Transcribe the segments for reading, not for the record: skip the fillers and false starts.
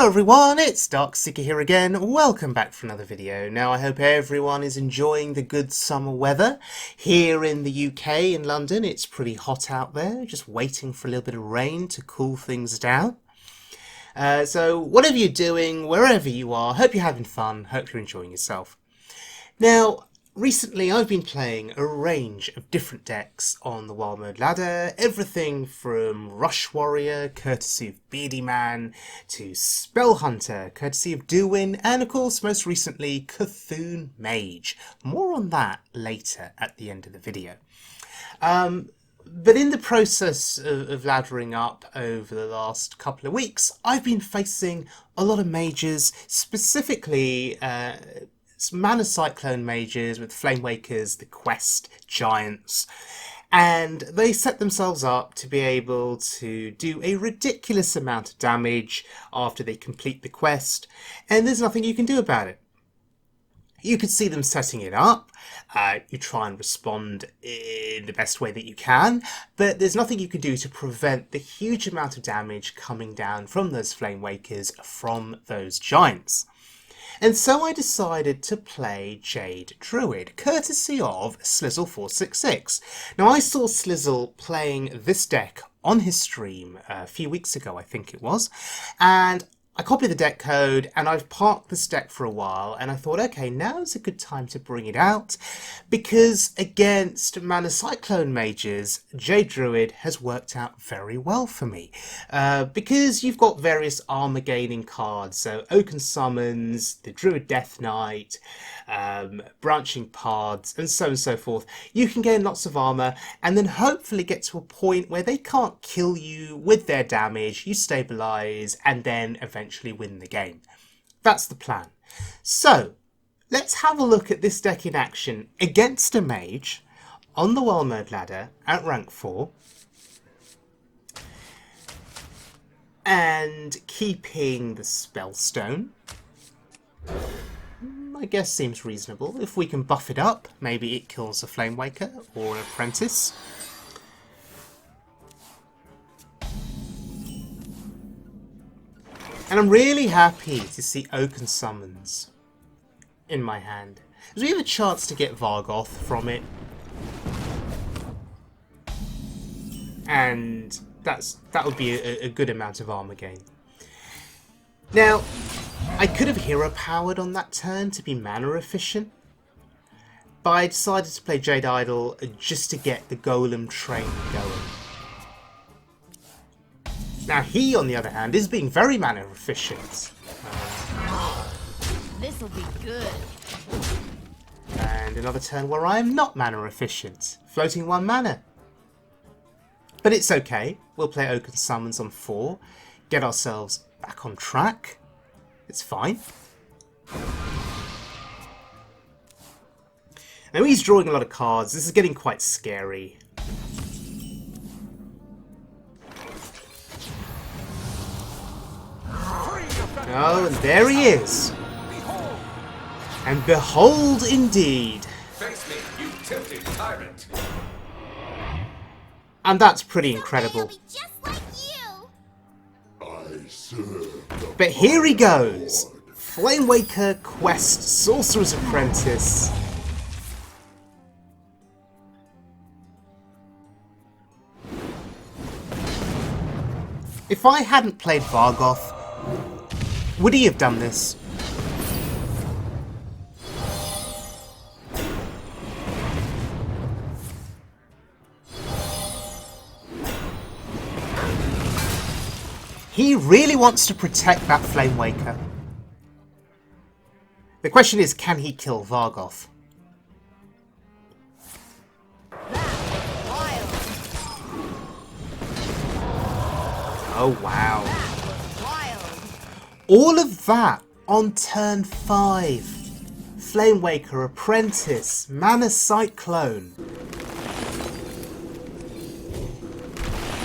Hello everyone, it's Darkseeker here again. Welcome back for another video. Now I hope everyone is enjoying the good summer weather. Here in the UK, in London, it's pretty hot out there, just waiting for a little bit of rain to cool things down. So whatever you're doing, wherever you are, hope you're having fun, hope you're enjoying yourself. Now, recently I've been playing a range of different decks on the Wild Mode ladder, everything from Rush Warrior, courtesy of Beardyman, to Spell Hunter, courtesy of Duwin, and of course most recently Cyclone Mage. More on that later at the end of the video. But in the process of laddering up over the last couple of weeks, I've been facing a lot of mages, specifically Mana Cyclone Mages with Flamewakers, the Quest Giants, and they set themselves up to be able to do a ridiculous amount of damage after they complete the quest, and there's nothing you can do about it. You can see them setting it up, you try and respond in the best way that you can, but there's nothing you can do to prevent the huge amount of damage coming down from those Flamewakers from those giants. And so I decided to play Jade Druid, courtesy of Slizzle466's. Now I saw Slizzle playing this deck on his stream a few weeks ago, I think it was, and I copied the deck code and I've parked this deck for a while, and I thought, okay, now's a good time to bring it out, because against Mana Cyclone Mages, Jade Druid has worked out very well for me. Because you've got various armor gaining cards, so Oaken Summons, the Druid Death Knight, Branching Paths, and so on and so forth. You can gain lots of armor and then hopefully get to a point where they can't kill you with their damage, you stabilize, and then eventually win the game. That's the plan. So let's have a look at this deck in action against a mage on the Wild Mode ladder at rank 4, and keeping the Spellstone. I guess seems reasonable. If we can buff it up, maybe it kills a Flamewaker or an Apprentice. And I'm really happy to see Oaken Summons in my hand, because we have a chance to get Vargoth from it. And that would be a good amount of armor gain. Now, I could have hero powered on that turn to be mana efficient, but I decided to play Jade Idol just to get the Golem train going. Now he, on the other hand, is being very mana efficient. This'll be good. And another turn where I am not mana efficient, floating 1 mana. But it's okay, we'll play Oaken Summons on 4, get ourselves back on track. It's fine. Now he's drawing a lot of cards. This is getting quite scary. Oh, and there he is. And behold indeed. Face me, you tempting tyrant. And that's pretty incredible. But here he goes! Flamewaker, Quest, Sorcerer's Apprentice. If I hadn't played Vargoth, would he have done this? He really wants to protect that Flamewaker. The question is, can he kill Vargoth? Oh wow. All of that on turn 5. Flamewaker, Apprentice, Mana Cyclone.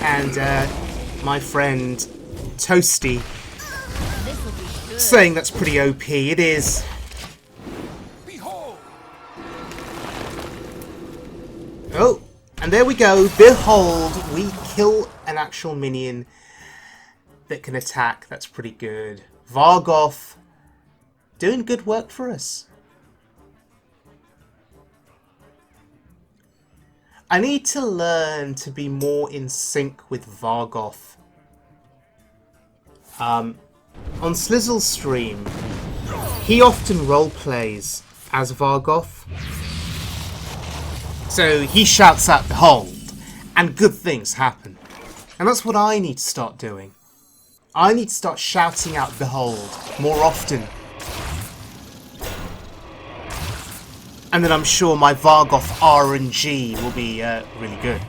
And my friend Toasty saying that's pretty OP. It is. Behold. Oh, and there we go. Behold, we kill an actual minion that can attack. That's pretty good. Vargoth doing good work for us. I need to learn to be more in sync with Vargoth. On Slizzle's stream, he often roleplays as Vargoth. So he shouts out "Behold," and good things happen. And that's what I need to start doing. I need to start shouting out "Behold" more often. And then I'm sure my Vargoth RNG will be really good.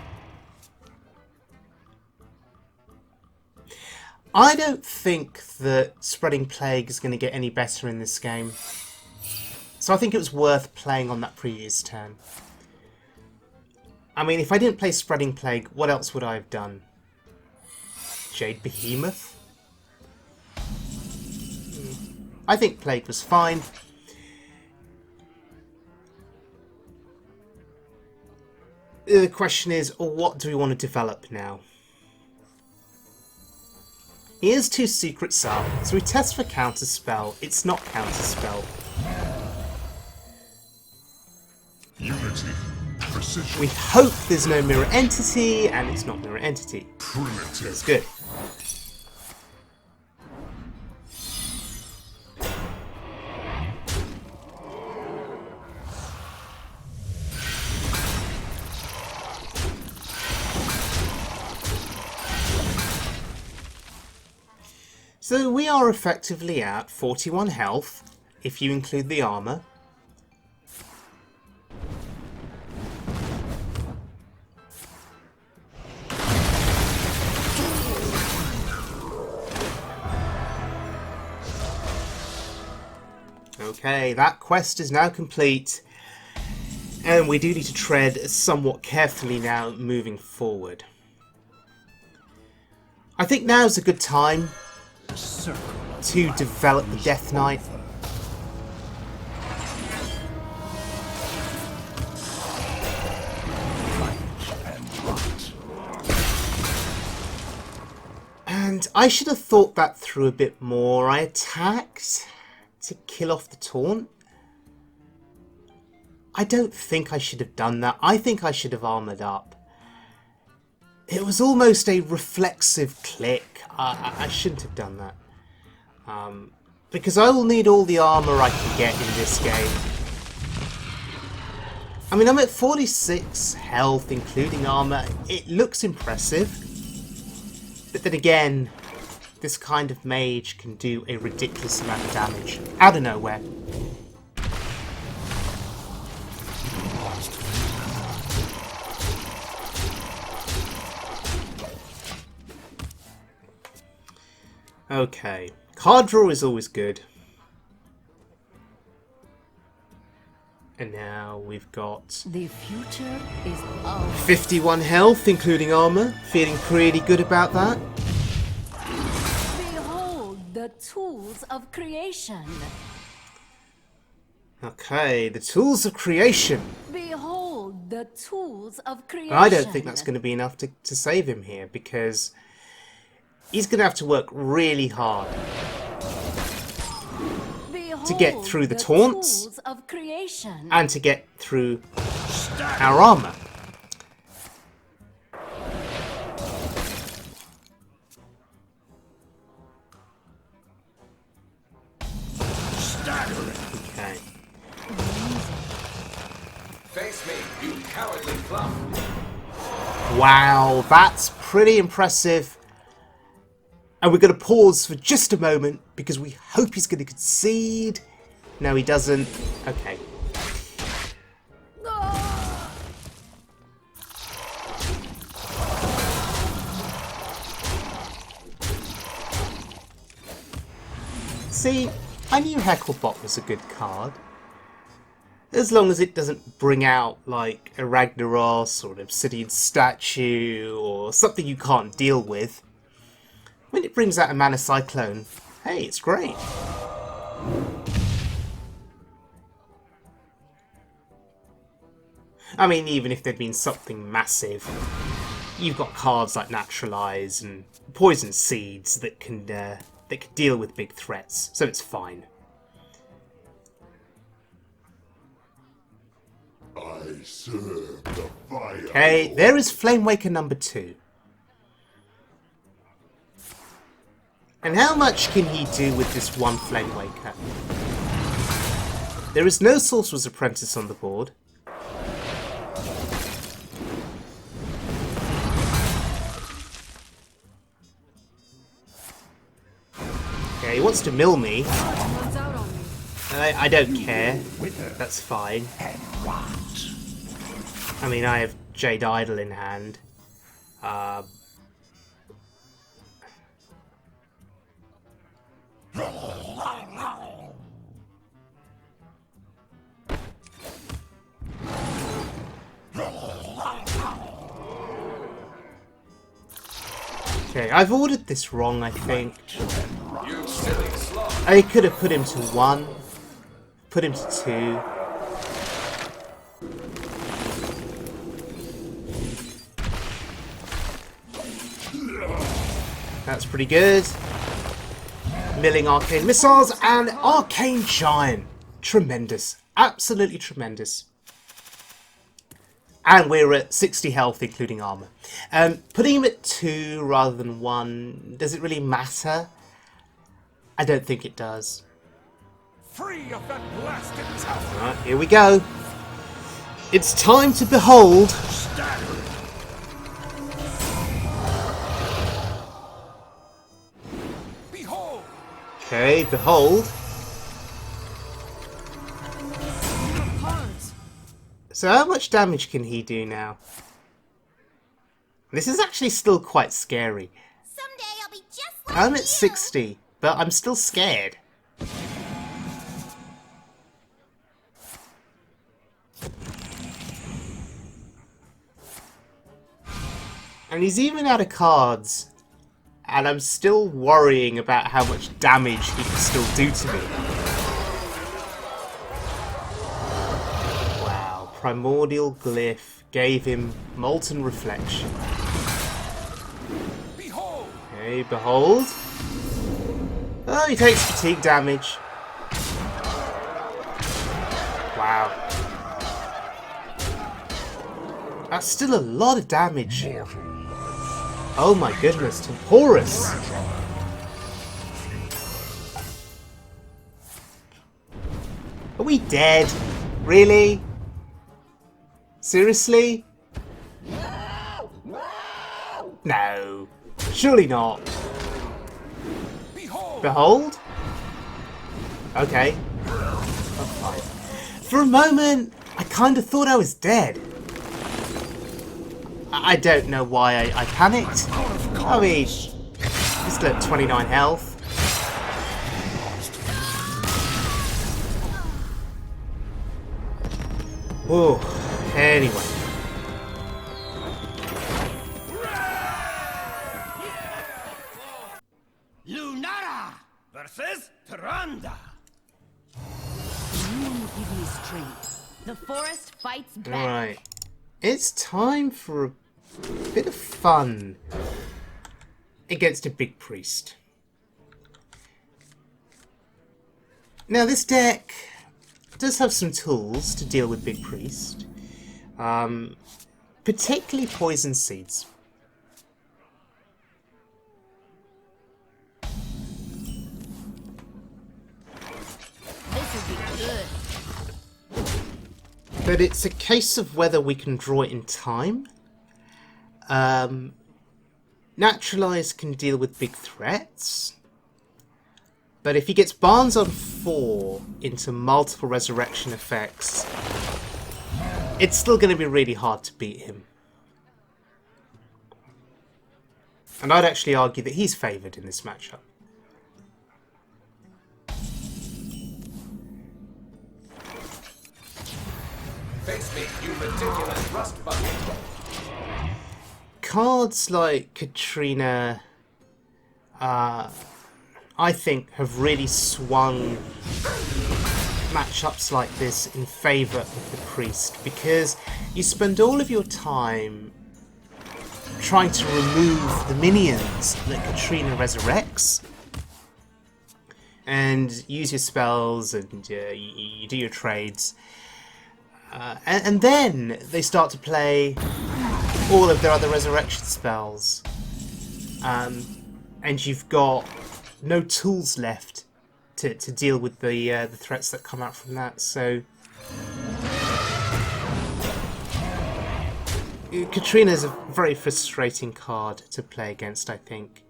I don't think that Spreading Plague is going to get any better in this game. So I think it was worth playing on that previous turn. I mean, if I didn't play Spreading Plague, what else would I have done? Jade Behemoth? I think Plague was fine. The question is, what do we want to develop now? Here's 2 secrets up, so we test for Counterspell. It's not Counterspell. Unity. Precision. We hope there's no Mirror Entity, and it's not Mirror Entity. Primitive. It's good. So we are effectively at 41 health, if you include the armor. Okay, that quest is now complete, and we do need to tread somewhat carefully now moving forward. I think now's a good time to develop the Death Knight. And I should have thought that through a bit more. I attacked to kill off the taunt. I don't think I should have done that. I think I should have armoured up. It was almost a reflexive click. I shouldn't have done that. Because I will need all the armour I can get in this game. I mean, I'm at 46 health, including armour. It looks impressive. But then again, this kind of mage can do a ridiculous amount of damage out of nowhere. Okay, card draw is always good. And now we've got the future is ours. 51 health, including armor. Feeling pretty good about that. Behold the tools of creation. Okay, the tools of creation. Behold the tools of creation. I don't think that's going to be enough to save him here, because he's going to have to work really hard to get through the taunts of creation. and to get through our armor. Okay. Face me, you cowardly fluff. Wow, that's pretty impressive. And we're going to pause for just a moment because we hope he's going to concede. No, he doesn't. Okay. See, I knew Hecklebot was a good card. As long as it doesn't bring out, like, a Ragnaros or an Obsidian Statue or something you can't deal with. When it brings out a Mana Cyclone, hey, it's great. I mean, even if there'd been something massive, you've got cards like Naturalize and Poison Seeds that can that can deal with big threats, so it's fine. I serve the fire. Okay, there is Flamewaker number 2. And how much can he do with this one Flamewaker? There is no Sorcerer's Apprentice on the board. Okay, he wants to mill me. One's out on me. I don't care. That's fine. I mean, I have Jade Idol in hand. Okay, I've ordered this wrong, I think. You silly slug. I could have put him to 1, put him to 2. That's pretty good. Milling Arcane Missiles and Arcane Giant. Tremendous. Absolutely tremendous. And we're at 60 health, including armor. Putting him at 2 rather than 1, does it really matter? I don't think it does. Free of that blasted tower. Alright, here we go. It's time to behold. Behold. Okay, behold. Cards. So how much damage can he do now? This is actually still quite scary. Someday I'll be just like I'm you. at 60, but I'm still scared. And he's even out of cards. And I'm still worrying about how much damage he can still do to me. Wow, Primordial Glyph gave him Molten Reflection. Behold. Okay, behold. Oh, he takes fatigue damage. Wow. That's still a lot of damage. Oh my goodness, Temporous. Are we dead? Really? Seriously? No. Surely not. Behold. Behold? Okay. Oh, fine. For a moment, I kind of thought I was dead. I don't know why I panicked. I mean, just at 29 health. Oh, anyway. Lunara versus Tyrande. You give me strength. The forest fights back. Alright. It's time for a bit of fun against a big priest. Now this deck does have some tools to deal with big priest. Particularly poison seeds. This will be good. But it's a case of whether we can draw it in time. Naturalize can deal with big threats. But if he gets Barnes on 4 into multiple resurrection effects, it's still going to be really hard to beat him. And I'd actually argue that he's favoured in this matchup. Face me, you ridiculous rust bucket. Cards like Katrina, I think, have really swung matchups like this in favour of the priest, because you spend all of your time trying to remove the minions that Katrina resurrects, and use your spells, and you do your trades. And then they start to play all of their other resurrection spells. And you've got no tools left to deal with the threats that come out from that. So Katrina's a very frustrating card to play against, I think.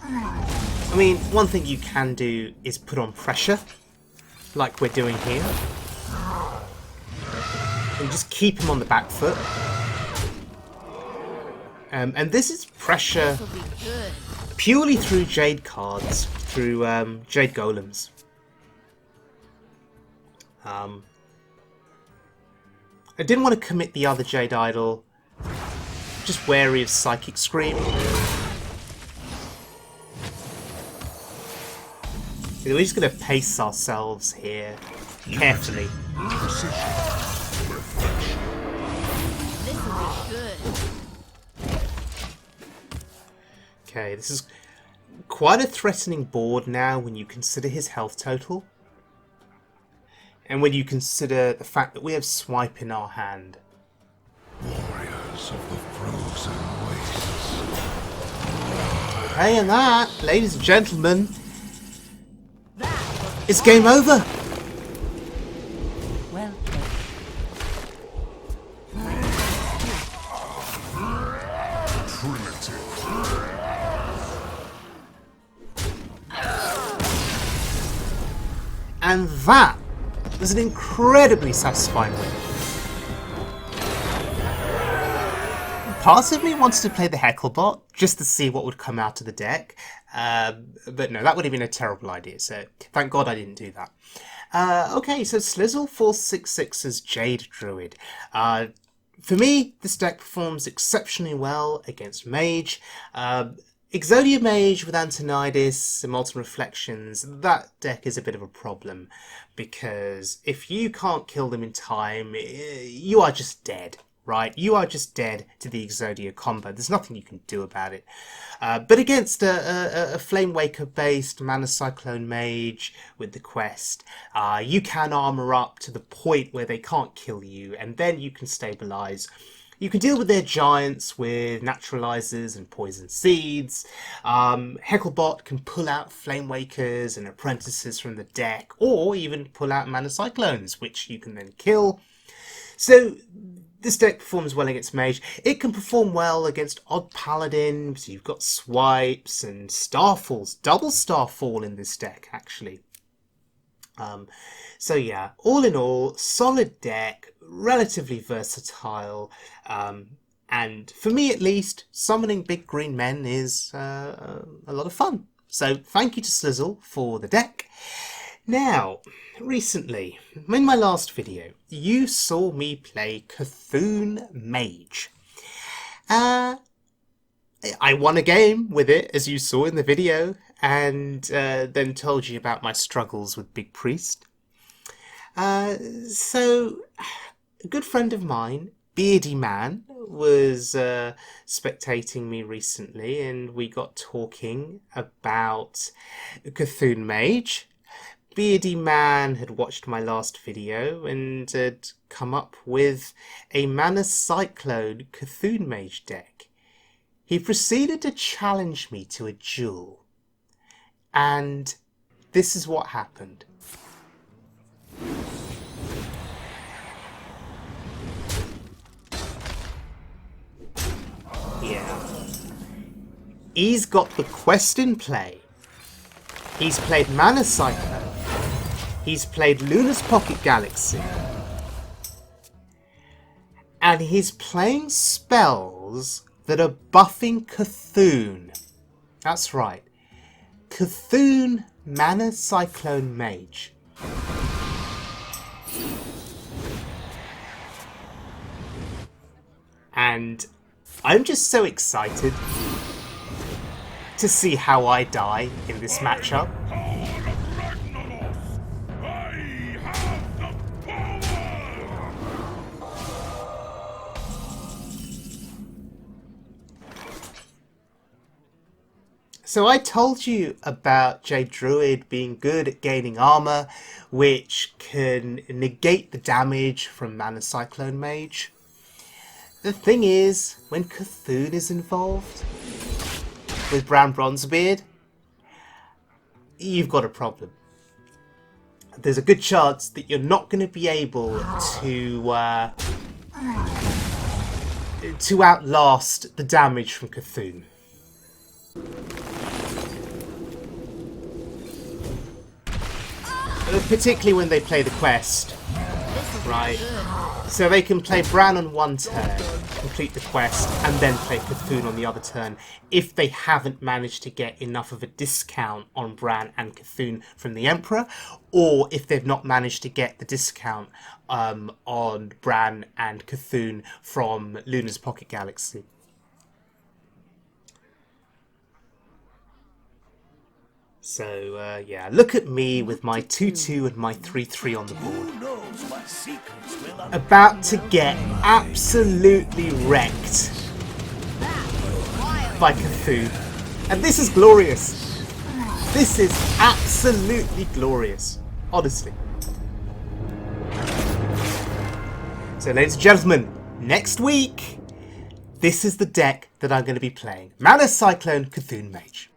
I mean, one thing you can do is put on pressure, like we're doing here, and just keep him on the back foot. And this is pressure This'll be good. purely through Jade cards, through Jade Golems. I didn't want to commit the other Jade Idol, just wary of Psychic Scream. We're just going to pace ourselves here carefully. This'll be good. Okay, this is quite a threatening board now when you consider his health total. And when you consider the fact that we have Swipe in our hand. Warriors of the frozen wastes. Okay, and that, ladies and gentlemen, it's game over. Well played. Primitive. And that was an incredibly satisfying win. Part of me wanted to play the Hecklebot just to see what would come out of the deck. But no, that would have been a terrible idea, so thank God I didn't do that. Okay, so Slizzle466's Jade Druid. For me, this deck performs exceptionally well against Mage. Exodia Mage with Antonidas and Molten Reflections, that deck is a bit of a problem, because if you can't kill them in time, you are just dead. Right, you are just dead to the Exodia combo. There's nothing you can do about it. But against a Flamewaker based Mana Cyclone Mage with the Quest, you can armor up to the point where they can't kill you, and then you can stabilize. You can deal with their giants with naturalizers and poison seeds. Hecklebot can pull out Flamewakers and apprentices from the deck, or even pull out Mana Cyclones, which you can then kill. So this deck performs well against Mage. It can perform well against Odd Paladin, so you've got Swipes and Starfalls, double Starfall in this deck, actually. So yeah, all in all, solid deck, relatively versatile, and for me at least, summoning big green men is a lot of fun. So thank you to Slizzle for the deck. Now, recently, in my last video, you saw me play Cyclone Mage. I won a game with it, as you saw in the video, and then told you about my struggles with Big Priest. So, a good friend of mine, Beardyman, was spectating me recently, and we got talking about Cyclone Mage. Beardyman had watched my last video and had come up with a Mana Cyclone Cyclone Mage deck. He proceeded to challenge me to a duel, and this is what happened. Yeah. He's got the Quest in play. He's played Mana Cyclone. He's played Luna's Pocket Galaxy. And he's playing spells that are buffing Cthulhu. That's right. Cthulhu Mana Cyclone Mage. And I'm just so excited to see how I die in this matchup. So I told you about Jade Druid being good at gaining armor, which can negate the damage from Mana Cyclone Mage. The thing is, when Cthulhu is involved with Brown Bronzebeard, you've got a problem. There's a good chance that you're not going to be able to outlast the damage from Cthulhu. Particularly when they play the quest, right? So they can play Bran on one turn, complete the quest, and then play Cthulhu on the other turn if they haven't managed to get enough of a discount on Bran and Cthulhu from the Emperor, or if they've not managed to get the discount on Bran and Cthulhu from Luna's Pocket Galaxy. So, yeah, look at me with my 2-2 and my 3-3 on the board. About to get absolutely wrecked by Cthulhu. And this is glorious. This is absolutely glorious. Honestly. So, ladies and gentlemen, next week, this is the deck that I'm going to be playing. Mana Cyclone Cthulhu Mage.